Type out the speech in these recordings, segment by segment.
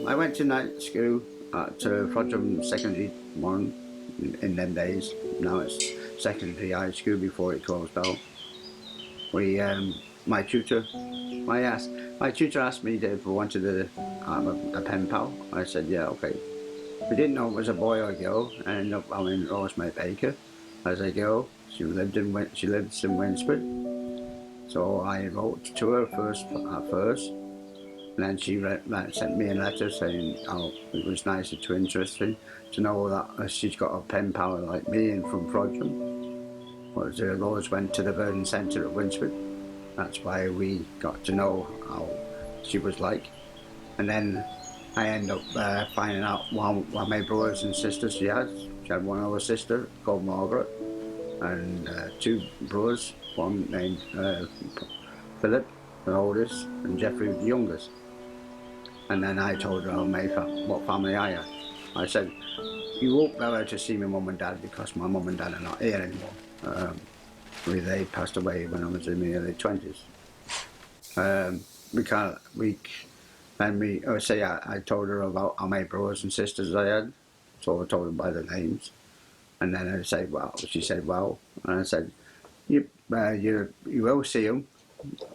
I went to night school at Frodsham Secondary one in them days. Now it's secondary high school before it closed down. We, my tutor, my tutor asked me if I wanted a pen pal. I said yeah, okay. We didn't know it was a boy or a girl. I ended up having Rosemary Baker as a girl. She lived in Winsford, so I wrote to her at first. And then she sent me a letter saying, "Oh, it was nice to interesting to know that she's got a pen pal like me and from Frodsham." But Rose went to the Burden Centre at Winsford. That's why we got to know how she was like. And then I ended up finding out one of my brothers and sisters she has. She had one other sister called Margaret, and two brothers, one named Philip, the oldest, and Jeffrey, the youngest. And then I told her what family I had. I said, "You won't be able to see my mum and dad because my mum and dad are not here anymore. They passed away when I was in my early 20s. We can't, we, and we, I told her about how many brothers and sisters I had, so I told her by the names. And then I said, well, she said, well, and I said, you will see them,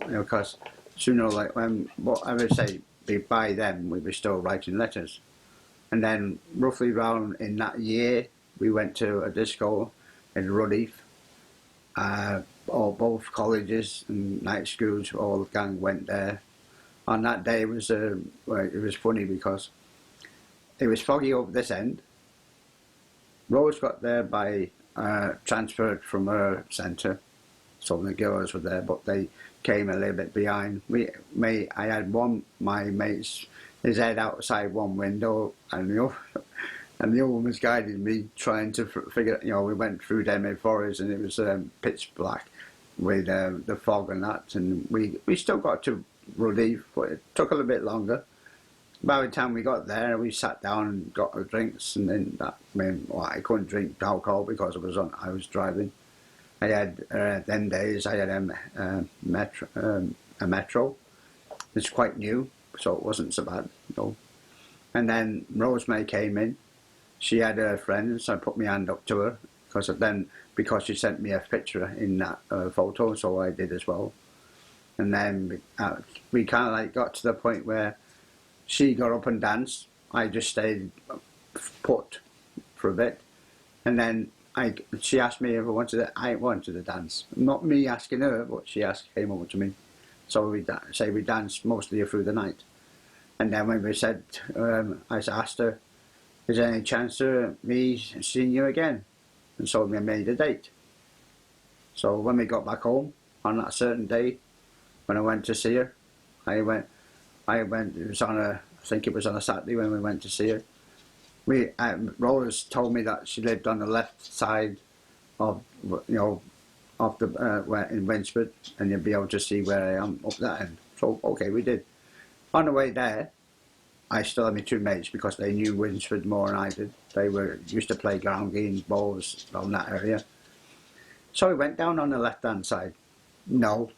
because sooner or later, what I would say, by then we were still writing letters. And then roughly around in that year, we went to a disco in Rudheath. Both colleges and night schools, all the gang went there. On that day, it was funny because it was foggy over this end. Rose got there by transferred from her centre, so the girls were there, but they came a little bit behind. I had my mate's his head outside one window, and the other one was guiding me, trying to figure. We went through Denby Forest, and it was pitch black with the fog and that, and we still got to Rudheath, but it took a little bit longer. By the time we got there, we sat down and got our drinks, and then I couldn't drink alcohol because I was driving. I had them days I had a metro. It's quite new, so it wasn't so bad. No. And then Rosemary came in. She had her friends. So I put my hand up to her because she sent me a picture in that photo, so I did as well. And then we kind of like got to the point where she got up and danced. I just stayed put for a bit, and then she asked me if I wanted to dance. Not me asking her, but she came over to me. So we danced mostly through the night. And then when we said, I asked her, "Is there any chance of me seeing you again?" And so we made a date. So when we got back home on that certain day, when I went to see her, it was I think it was on a Saturday when we went to see her. Rose told me that she lived on the left side of where in Winsford, and you'd be able to see where I am up that end. So okay, we did. On the way there, I still had my two mates because they knew Winsford more than I did. They used to play ground games, balls around that area. So we went down on the left-hand side. No,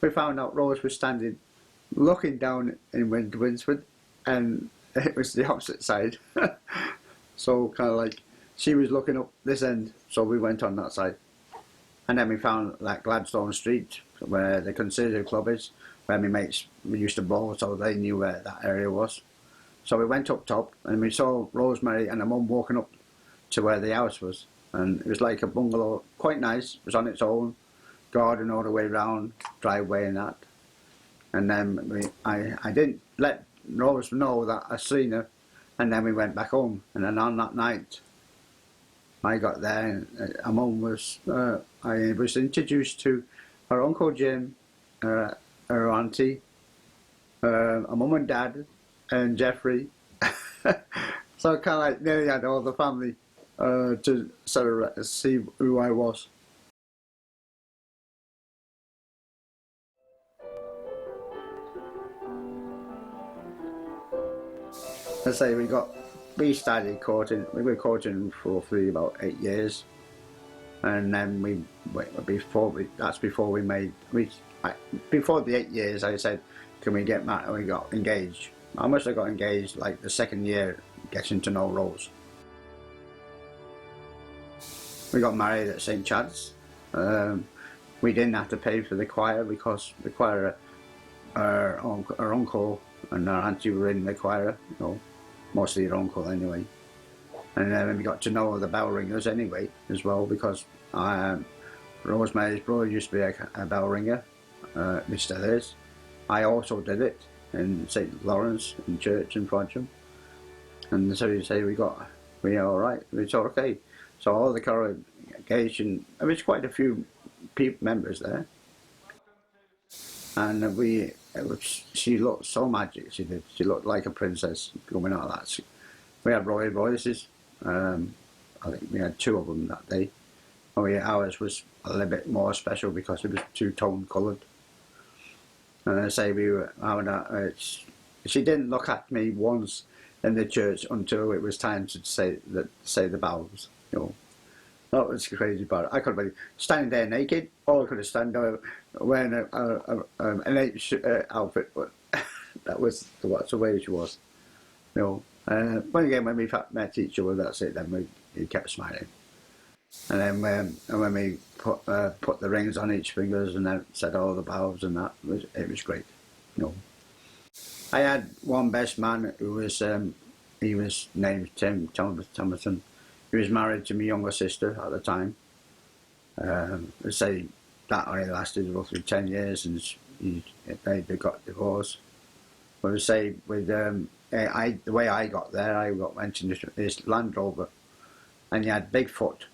we found out Rose was standing, looking down in Winsford, and it was the opposite side. So kind of like she was looking up this end, so we went on that side. And then we found like Gladstone Street, where the Conservative Club is, where my mates used to bowl, so they knew where that area was. So we went up top, and we saw Rosemary and her mum walking up to where the house was. And it was like a bungalow, quite nice. It was on its own, garden all the way round, driveway and that. And then I didn't let Rose know that I seen her, and then we went back home. And then on that night, I got there, and her mum I was introduced to her Uncle Jim, her auntie, her mum and dad, and Jeffrey. So I kind of like nearly had all the family to sort of see who I was. I say we got we started courting. We were courting for about 8 years, and then that's before we made before the 8 years. I said, "Can we get married?" We got engaged. I must have got engaged like the second year, getting to know Rose. We got married at St. Chad's. We didn't have to pay for the choir because the choir, our uncle and our auntie were in the choir, mostly her uncle anyway. And then we got to know the bell ringers anyway as well, because Rosemary's brother used to be a bell ringer, he still is. I also did it in St. Lawrence in church in Frodsham. And so you say we are all right, it's okay. So all the congregation, there was quite a few members there. And she looked so magic, she did. She looked like a princess coming out of that. We had royal voices. I think we had 2 of them that day. Ours was a little bit more special because it was 2-tone coloured. And I say we were having she didn't look at me once in the church until it was time to say the vows. That was crazy part. I could have been standing there naked, or I could have stand there wearing an H outfit, but that was the way she was. When we met each other, that's it. Then we kept smiling, and then when we put the rings on each fingers and then said all the vows and that, it was great. I had one best man who was he was named Tim Thomason. He was married to my younger sister at the time. I'd say that only lasted roughly 10 years, and they got divorced. But I say with the way I got there, went in this Land Rover, and you had Bigfoot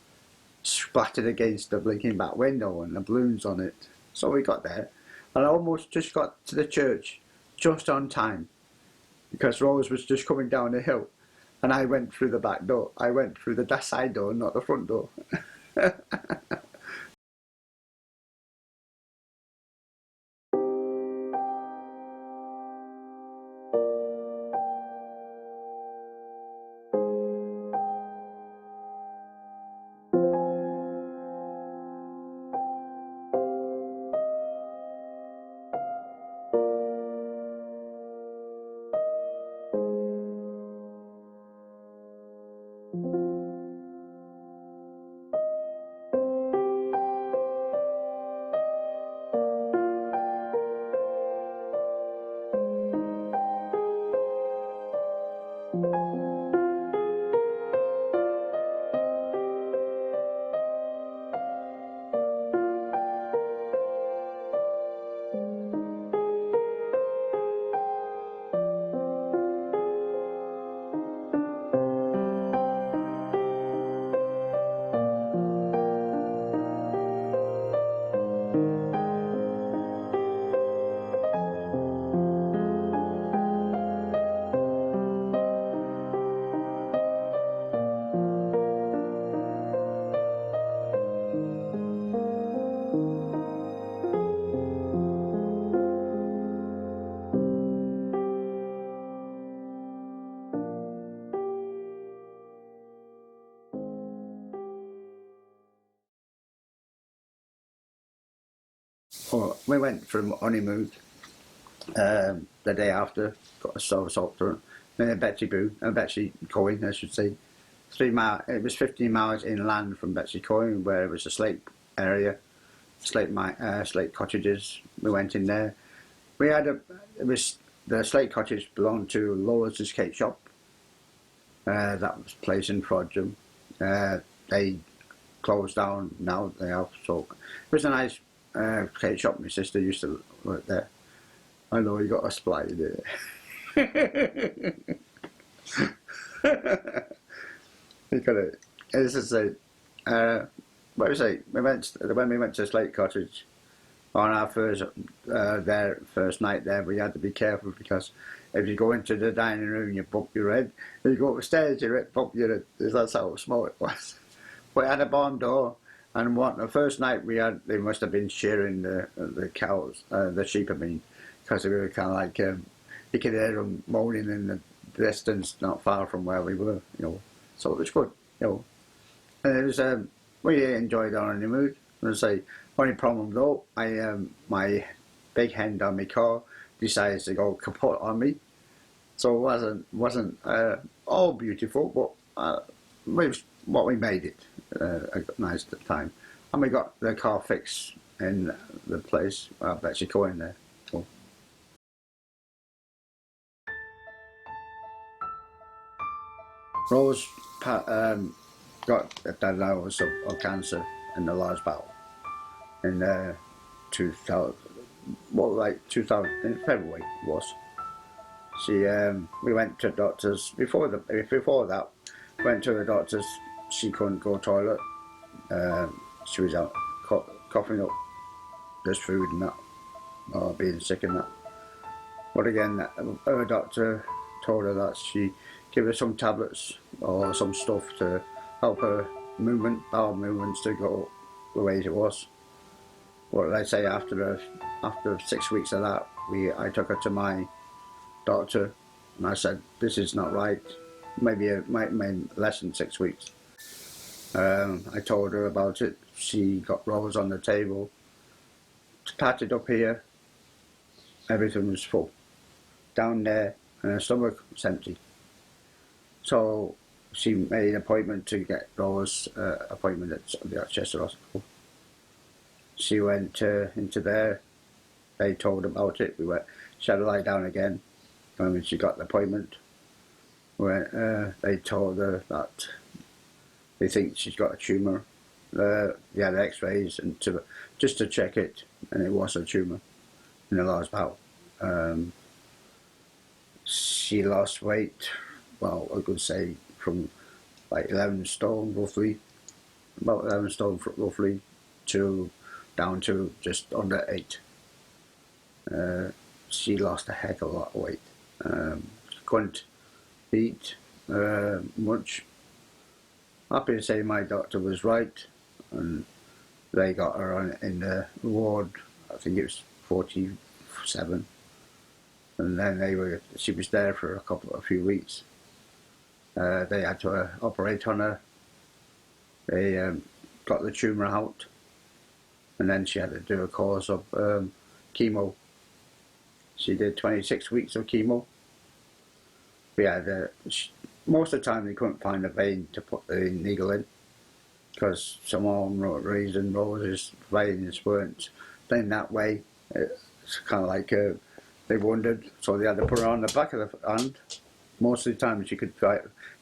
splattered against the blinking back window and the balloons on it. So we got there, and I almost just got to the church just on time, because Rose was just coming down the hill. And I went through the back door. I went through the side door, not the front door. We went from honeymoon the day after, got a salt to Betsy Coyne, I should say. 3 miles. It was 15 miles inland from Betsy Coyne, where it was a slate area, slate cottages. We went in there. The slate cottage belonged to Lawrence's Cake Shop. That was a place in Frodsham. They closed down now. They have, so it was a nice cake shop. My sister used to work there. I know you got a supply there. You got it. As I say, what was it? When we went to Slate Cottage on our first night there, we had to be careful, because if you go into the dining room, you bump your head. If you go upstairs, you bump your head. That's how small it was. We had a barn door, and the first night they must have been shearing the cows, the sheep, I mean, because they were kind of like, you could hear them moaning in distance, not far from where we were, you know. So it was good, you know. And it was we enjoyed our honeymoon. And I say, only problem though, my big hand on my car decides to go kaput on me. So it wasn't all beautiful, but we made it a nice time, and we got the car fixed in the place. I bet you go in there. So, Rose got a diagnosis of cancer in the large bowel in 2000, well, like 2000 in February it was. She we went to doctors before that. Went to the doctors. She couldn't go toilet. She was out coughing up just food and that, or being sick and that. But again, her doctor told her that she give her some tablets or some stuff to help her bowel movements to go the way it was. But like I say, after 6 weeks of that, I took her to my doctor, and I said, "This is not right." Maybe less than 6 weeks. I told her about it. She got rolls on the table, patted up here. Everything was full. Down there, and her stomach was empty. So she made an appointment to get Rose appointment at the Chester Hospital. She went into there. They told about it. She had to lie down again. And when she got the appointment, they told her that they think she's got a tumour. They had X-rays and just to check it, and it was a tumour in the large bowel. She lost weight. Well, I could say from like 11 stone roughly, about 11 stone roughly, to down to just under 8. She lost a heck of a lot of weight. Couldn't eat much. Happy to say my doctor was right, and they got her in the ward. I think it was 47, and then she was there for a few weeks. They had to operate on her. They got the tumour out, and then she had to do a course of chemo. She did 26 weeks of chemo. We had most of the time they couldn't find a vein to put the needle in, because some reason Rose's veins weren't in that way. It's kind of like they wondered, so they had to put her on the back of the hand. Most of the time she could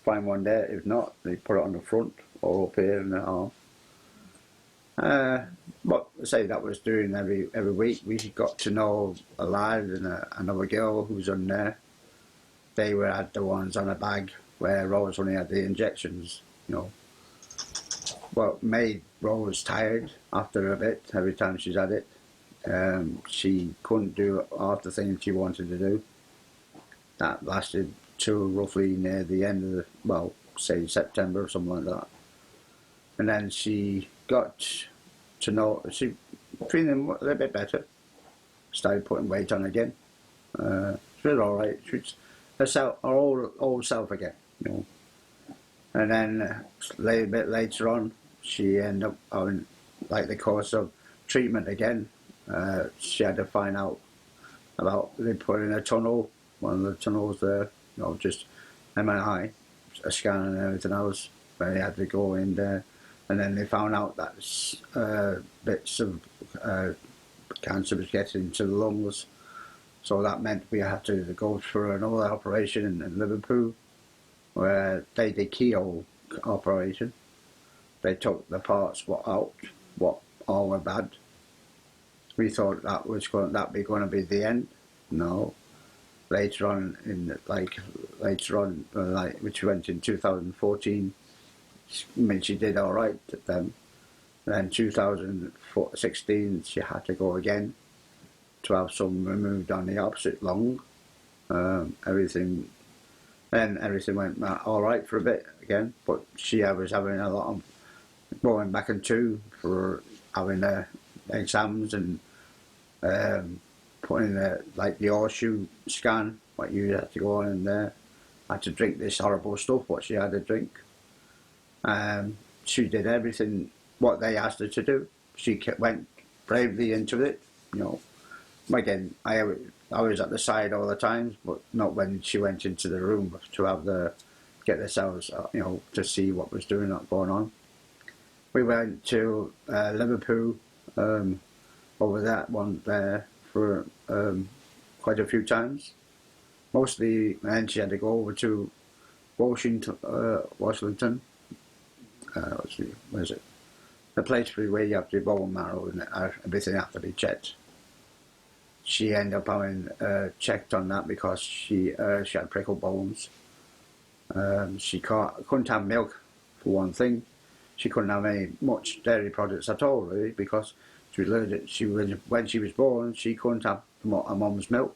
find one there. If not, they put it on the front or up here in the arm. But say that was during every week. We got to know a lad and another girl who was on there. They had the ones on a bag where Rose only had the injections, you know. What made Rose tired after a bit, every time she's had it. She couldn't do half the things she wanted to do. That lasted till roughly near the end of say September or something like that. And then she got to know, she feeling a little bit better. Started putting weight on again. She was alright. She was herself, her old self again, you know. And then a bit later on, she ended up having like the course of treatment again. She had to find out about they put in a tunnel, one of the tunnels there, you know, just MRI, a scan and everything else. Where they had to go in there, and then they found out that bits of cancer was getting into the lungs. So that meant we had to go for another operation in Liverpool, where they did keyhole operation. They took the parts what all were bad. We thought that was going to be the end. No. Later on, which went in 2014. I mean, she did all right at them. Then 2016, she had to go again to have some removed on the opposite lung. Everything went all right for a bit again, but she was having a lot of going back and two for having exams and putting the horseshoe scan, what you had to go on in there, had to drink this horrible stuff, what she had to drink. She did everything what they asked her to do. She went bravely into it, you know. Again, I was at the side all the time, but not when she went into the room to have get themselves, you know, to see what was going on. We went to Liverpool over that one there for quite a few times. Mostly, and then she had to go over to Washington. Where is it? The place where you have to bone marrow and everything have to be checked. She ended up having checked on that because she had prickled bones. She couldn't have milk for one thing. She couldn't have any much dairy products at all, really, because she was allergic. When she was born, she couldn't have her mum's milk.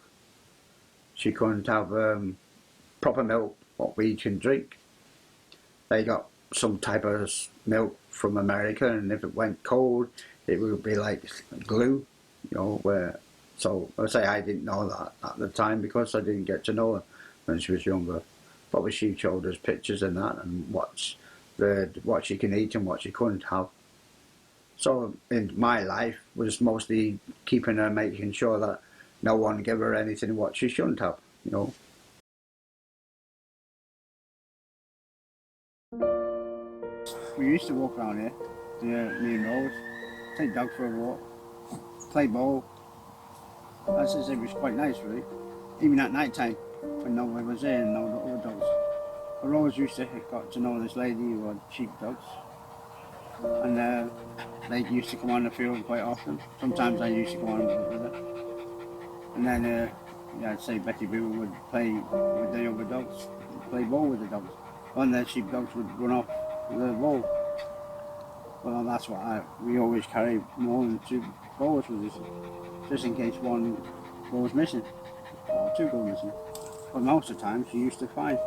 She couldn't have proper milk, what we can drink. They got some type of milk from America, and if it went cold, it would be like glue, you know. So I say I didn't know that at the time because I didn't get to know her when she was younger. But she showed us pictures and that, and what she can eat and what she couldn't have. So in my life was mostly keeping her, making sure that no one gave her anything what she shouldn't have, you know. We used to walk around here, me and Rose, take Doug for a walk, play ball. As I said, it was quite nice, really. Even at night time, when no one was there and no other dogs. But Rose used to got to know this lady who had sheepdogs, and they used to come on the field quite often. Sometimes I used to go on with her. And then, I'd say Betty Boo would play with the other dogs, play ball with the dogs. And the sheepdogs would run off the ball. Well, that's what we always carry more than 2 balls with us, just in case one goes missing, or 2 go missing. But most of the time, she used to find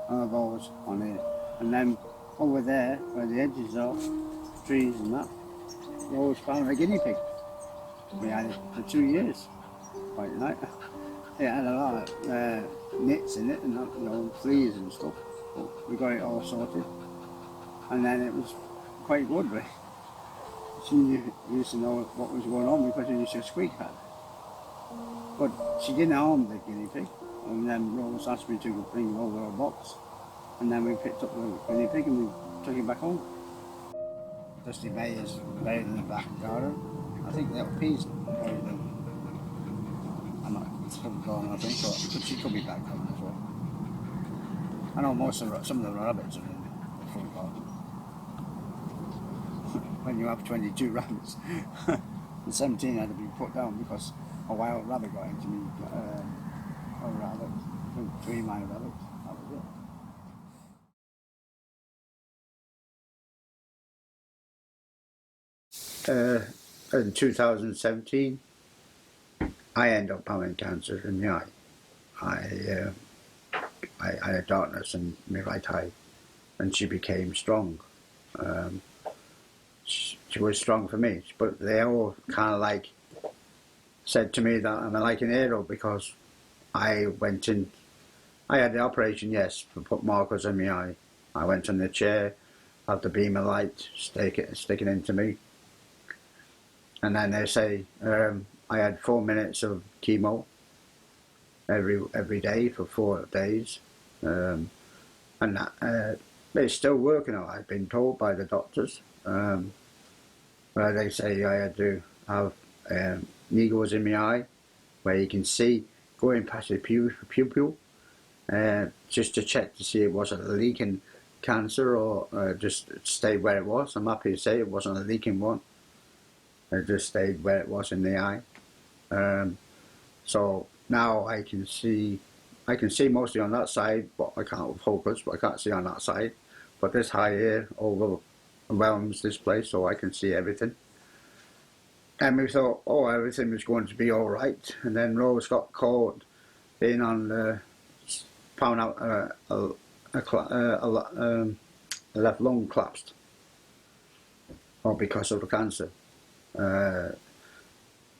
balls on here. And then over there, where the edges are, trees and that, we always found a guinea pig. We had it for 2 years. Quite nice. It had a lot of nits in it and fleas and stuff. But we got it all sorted, and then it was quite good. Really. She used to know what was going on because it used to squeak at her. But she didn't harm the guinea pig, and then Rose asked me to bring over a box, and then we picked up the guinea pig and we took it back home. Dusty Bay is buried in the back garden. I think little peas buried in. I'm not gone, I think, but she could be back home as well. I know some of the rabbits are in the front garden. When you have 22 rabbits, the 17 had to be put down because a wild rabbit got into me. A rabbit, 3 minor rabbits. That was it. In 2017. I ended up having cancer in the eye. I had darkness in my right eye, and she became strong. She was strong for me, but they all kind of like said to me that I'm like an hero because I went in. I had the operation, yes, to put markers in my eye. I went on the chair, had the beam of light sticking into me, and then they say. I had 4 minutes of chemo every day for 4 days, and that it's still working out. I've been told by the doctors, where they say I had to have needles in my eye, where you can see going past the pupil, just to check to see it wasn't a leaking cancer or just stayed where it was. I'm happy to say it wasn't a leaking one. It just stayed where it was in the eye. So now I can see mostly on that side, but I can't focus, but I can't see on that side. But this high here overwhelms this place, so I can see everything. And we thought, everything was going to be all right. And then Rose got caught being on, found out a left lung collapsed, or because of the cancer.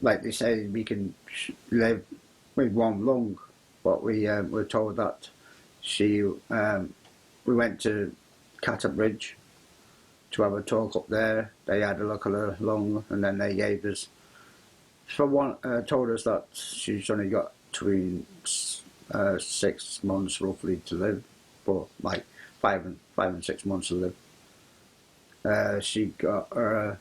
Like they say, we can live with 1 lung, but we were told that she we went to Bridge to have a talk up there. They had a look at her lung, and then they gave us, told us that she's only got between 6 months roughly to live, but like 5 and 6 months to live. She got her,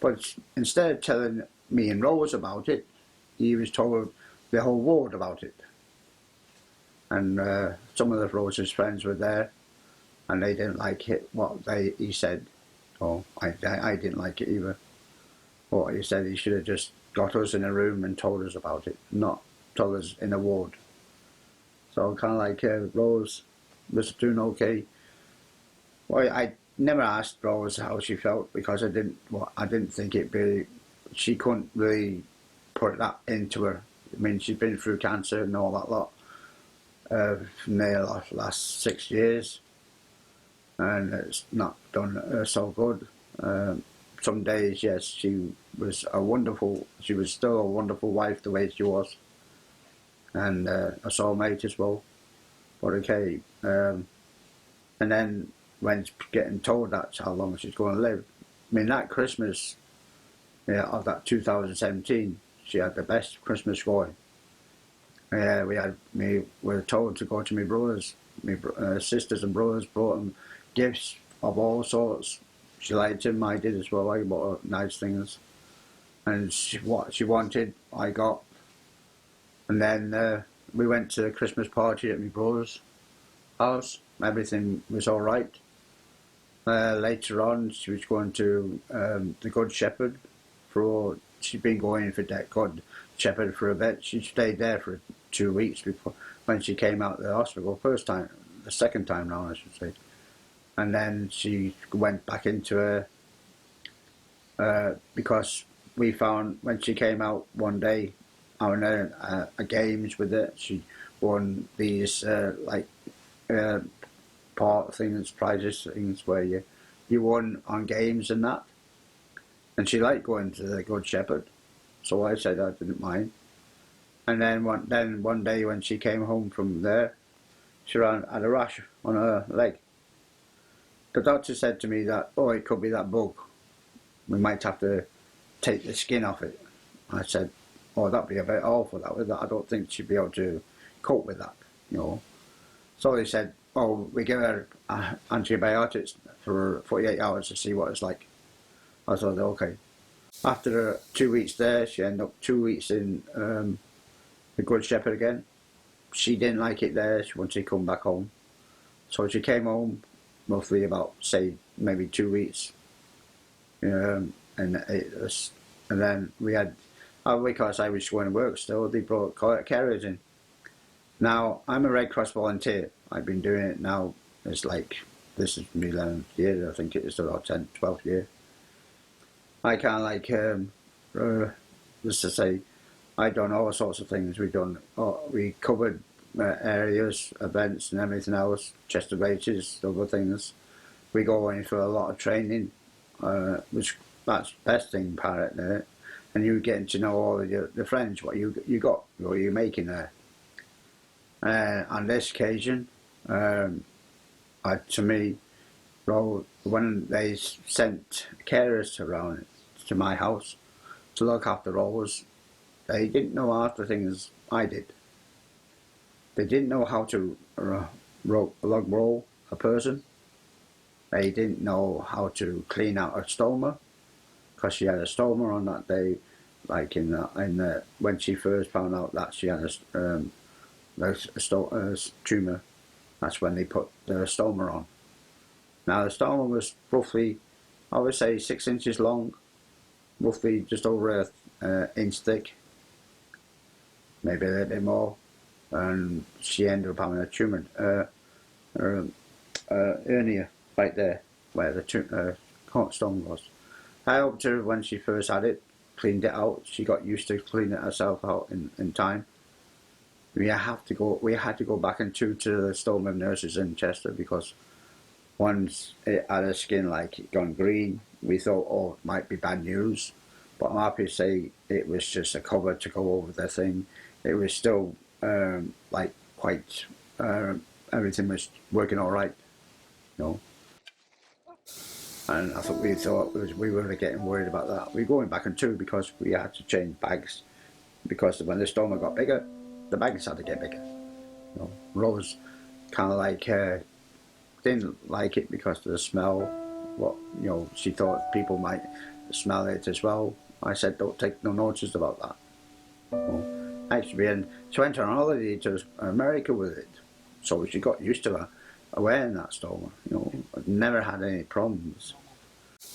but instead of telling me and Rose about it, he was told the whole ward about it. And some of the Rose's friends were there, and they didn't like it, what he said. Or I didn't like it either. What he said, he should have just got us in a room and told us about it, not told us in a ward. So kind of like Rose was doing okay. Well, I never asked Rose how she felt because I didn't think it really. She couldn't really put that into her. I mean, she's been through cancer and all that lot from the last 6 years, and it's not done her so good. Some days, yes, she was still a wonderful wife the way she was, and a soulmate as well. But okay, and then when getting told that's how long she's going to live, I mean that Christmas, of that 2017, she had the best Christmas going. We were told to go to my brothers. My sisters and brothers brought them gifts of all sorts. She liked them, I did as well. I bought her nice things, and what she wanted, I got. And then we went to a Christmas party at my brother's house. Everything was all right. Later on, she was going to the Good Shepherd she'd been going for that Good Shepherd for a bit. She stayed there for 2 weeks before when she came out of the hospital. The second time now, I should say. And then she went back into because we found when she came out one day, having a games with it. She won these prizes things where you won on games and that. And she liked going to the Good Shepherd, so I said I didn't mind. And then one day when she came home from there, she had a rash on her leg. The doctor said to me that, oh, it could be that bug. We might have to take the skin off it. I said, oh, that'd be a bit awful. I don't think she'd be able to cope with that, So they said, oh, we give her antibiotics for 48 hours to see what it's like. I thought, okay. After 2 weeks there, she ended up 2 weeks in the Good Shepherd again. She didn't like it there. She wanted to come back home. So she came home roughly about, say, maybe 2 weeks. And then we had, because I was going to work still, they brought carers in. Now, I'm a Red Cross volunteer. I've been doing it now. This is my 11th year, I think it is about 10th, 12th year. I just to say, I've done all sorts of things. We covered areas, events and everything else, chest of races, other things. We go in for a lot of training, which that's the best thing part there. And you getting to know all of the friends, what you got, what you're making there. On this occasion, to me, when they sent carers around to my house to look after Rose, they didn't know half the things I did. They didn't know how to log roll a person. They didn't know how to clean out a stoma, because she had a stoma on that day, like when she first found out that she had a tumour. That's when they put the stoma on. Now the stoma was roughly, I would say, 6 inches long, roughly just over an inch thick, maybe a little bit more, and she ended up having a tumour, hernia right there where the stoma was. I helped her when she first had it, cleaned it out. She got used to cleaning it herself out in time. We had to go back into to the stoma nurses in Chester, because once it had her skin gone green, we thought, oh, it might be bad news. But I'm happy to say it was just a cover to go over the thing. It was still quite, everything was working all right, you know. And I think we thought we were getting worried about that. We were going back and two because we had to change bags because when the storm got bigger, the bags had to get bigger. You know, Rose kind of like didn't like it because of the smell. What, you know, she thought people might smell it as well. I said, don't take no notice about that. Well, actually, and she went on holiday to America with it, so she got used to her wearing that storm. You know, never had any problems.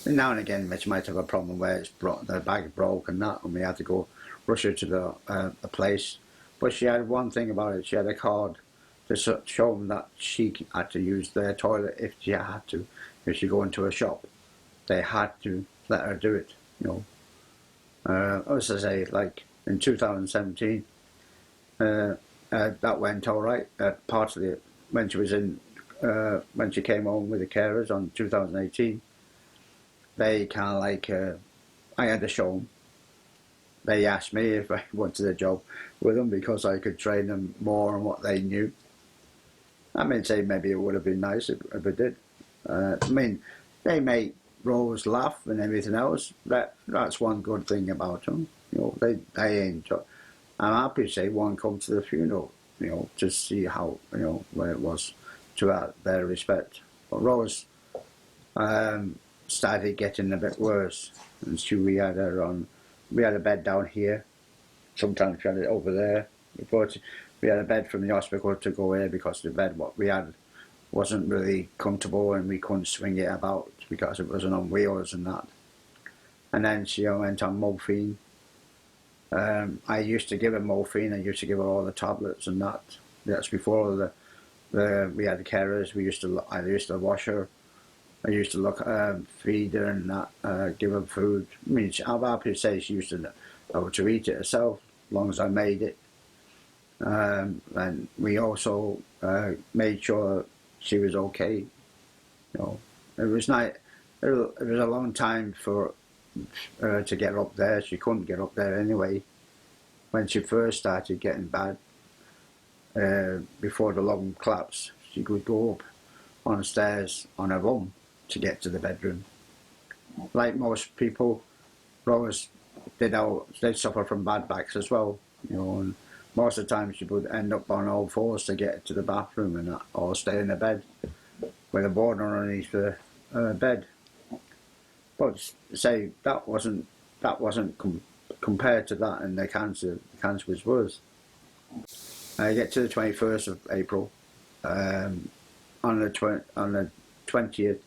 And now and again, she might have a problem where the bag broke and that, and we had to go rush her to the place. But she had one thing about it: she had a card to show them that she had to use their toilet if she had to. If she go into a shop, they had to let her do it. You know, as I say, like in 2017, that went all right. Partly when she was when she came home with the carers on 2018, they kind of like I had to show them. They asked me if I wanted a job with them because I could train them more on what they knew. I mean, say maybe it would have been nice if I did. I mean, they make Rose laugh and everything else. That's one good thing about them. You know, they enjoy. I'm happy to say one come to the funeral. You know, to see how, you know, where it was, to their respect. But Rose started getting a bit worse, and we had her on. We had a bed down here. Sometimes we had it over there. But we had a bed from the hospital to go here because the bed what we had wasn't really comfortable and we couldn't swing it about because it wasn't on wheels and that. And then she went on morphine. I used to give her morphine. I used to give her all the tablets and that. That's before we had the carers. I used to wash her. I used to feed her and that, give her food. I mean, I'm happy to say she used to know how to eat it herself, as long as I made it. And we also made sure she was okay. You know, it was not. It was a long time for her to get up there. She couldn't get up there anyway. When she first started getting bad, before the lung collapse, she could go up on the stairs on her own to get to the bedroom. Like most people, Rose did suffer from bad backs as well. You know, and most of the time she would end up on all fours to get to the bathroom and that, or stay in the bed with a board underneath the bed. But say that wasn't compared to that, and the cancer was worse. I get to the 21st of April. On the 20th,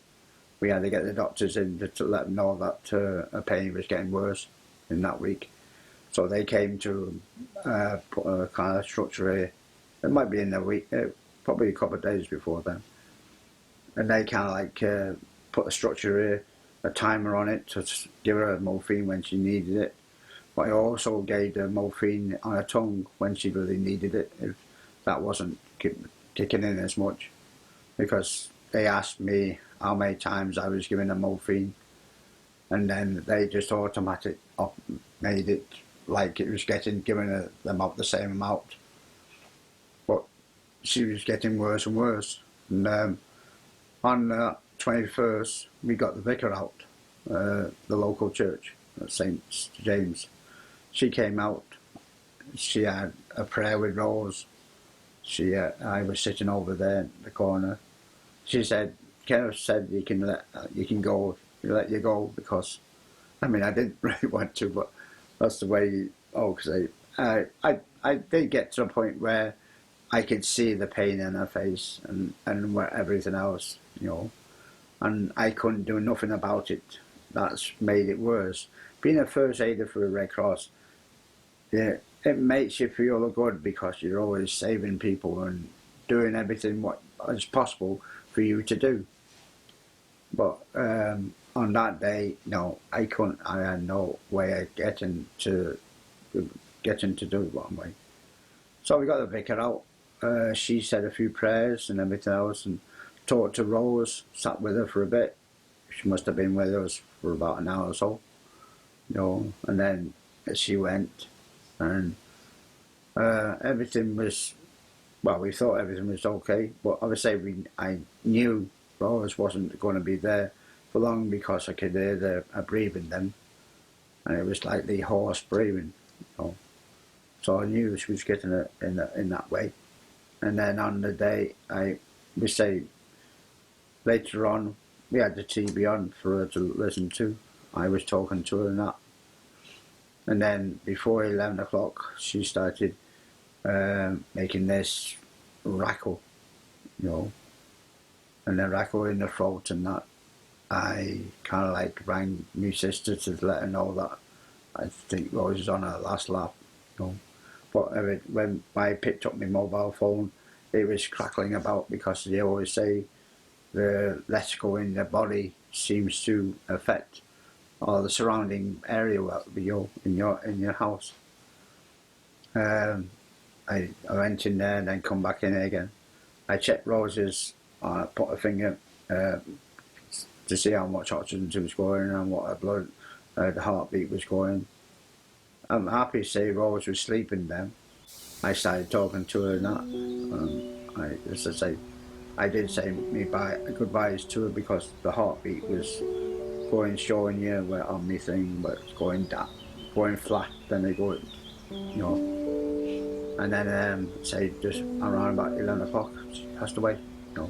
we had to get the doctors in to let them know that her pain was getting worse in that week. So they came to put a kind of structure here. It might be in the week, probably a couple of days before then. And they kind of like put a structure here, a timer on it to give her morphine when she needed it. But I also gave her morphine on her tongue when she really needed it, if that wasn't kicking in as much. Because they asked me how many times I was giving her morphine, and then they just automatically made it like it was giving them out the same amount. But she was getting worse and worse. And on the 21st, we got the vicar out, the local church at St. James. She came out. She had a prayer with Rose. I was sitting over there in the corner. She said, Kenneth said you can go, let you go, because, I mean, I didn't really want to, but that's the way, because I did get to a point where I could see the pain in her face and everything else, you know, and I couldn't do nothing about it. That's made it worse. Being a first aider for the Red Cross, yeah, it makes you feel good because you're always saving people and doing everything what is possible for you to do. But on that day, no, I couldn't. I had no way of getting to do it one way. So we got the vicar out. She said a few prayers and everything else, and talked to Rose. Sat with her for a bit. She must have been with us for about an hour or so, you know. And then she went, and everything was well, we thought everything was okay, but obviously I knew Rose wasn't going to be there for long because I could hear the breathing then, and it was like the horse breathing, you know. So I knew she was getting it in that way. And then on the day, we say later on, we had the TV on for her to listen to. I was talking to her and that. And then before 11 o'clock, she started making this rackle, you know, and the rackle in the throat and that. I kind of like rang my sister to let her know that I think Rose was on her last lap, you know. But when I picked up my mobile phone, it was crackling about because they always say the electrical in the body seems to affect all the surrounding area in your house. I went in there and then come back in again. I checked Rose's, put a finger to see how much oxygen was going and what her blood, the heartbeat was going. I'm happy to say Rose was sleeping then. I started talking to her and that. As I say, I did say goodbyes to her because the heartbeat was going, showing you on me thing, but it's going down, going flat, then they go, you know. And then, say, just around about 11 o'clock, she passed away, you know.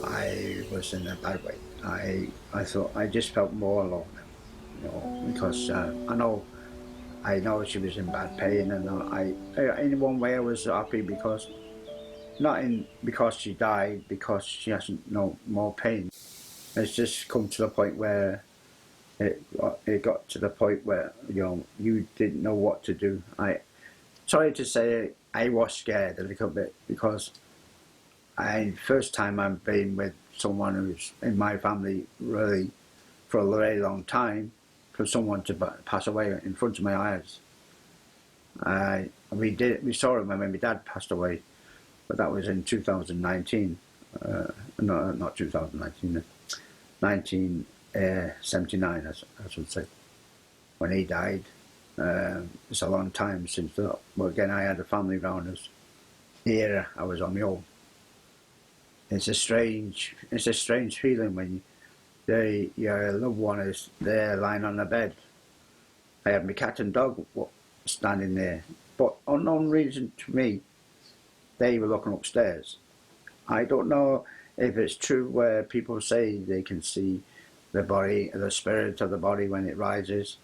I was in a bad way. I thought, I just felt more alone, you know, because I know she was in bad pain, and in one way I was happy because, because she died, because she hasn't no more pain. It's just come to the point where it got to the point where, you know, you didn't know what to do. Sorry to say, I was scared a little bit because first time I've been with someone who's in my family really for a very long time, for someone to pass away in front of my eyes. We saw him when my dad passed away, but that was in 2019. No, not 2019. 1979, I should say, when he died. It's a long time since that. But again, I had a family around us. Here, I was on my own. It's a strange feeling when your loved one is there lying on the bed. I had my cat and dog standing there, but unknown reason to me, they were looking upstairs. I don't know if it's true where people say they can see the body, the spirit of the body when it rises.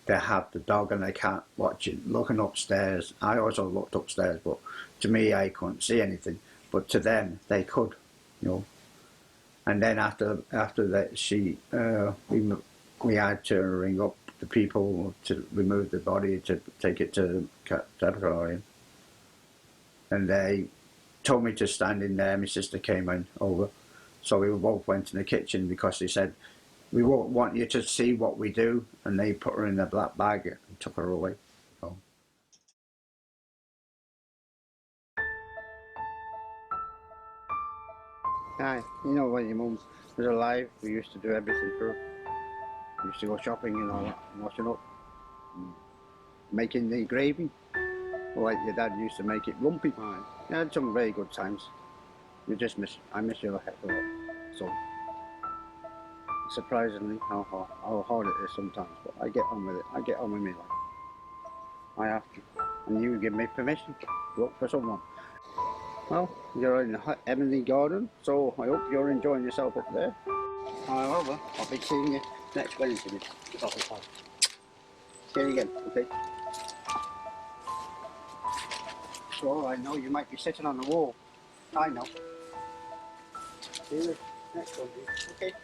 They have the dog and the cat watching, looking upstairs. I also looked upstairs, but to me I couldn't see anything. But to them, they could, you know. And then after that, we had to ring up the people to remove the body to take it to the crematorium. And they told me to stand in there. My sister came over, so we both went in the kitchen because they said, we won't want you to see what we do, and they put her in a black bag and took her away. So. Aye, you know when your mum was alive, we used to do everything for her. We used to go shopping and all that, and washing up, and making the gravy, like your dad used to make it lumpy. Aye. You had some very good times. I miss you a heck of a lot. So. Surprisingly how hard it is sometimes, but I get on with it. I get on with my life. I have to. And you give me permission to look for someone. Well, you're in the Heavenly Garden, so I hope you're enjoying yourself up there. However, I'll be seeing you next Wednesday. See you again, okay? So I know you might be sitting on the wall. I know. See you next Wednesday, okay?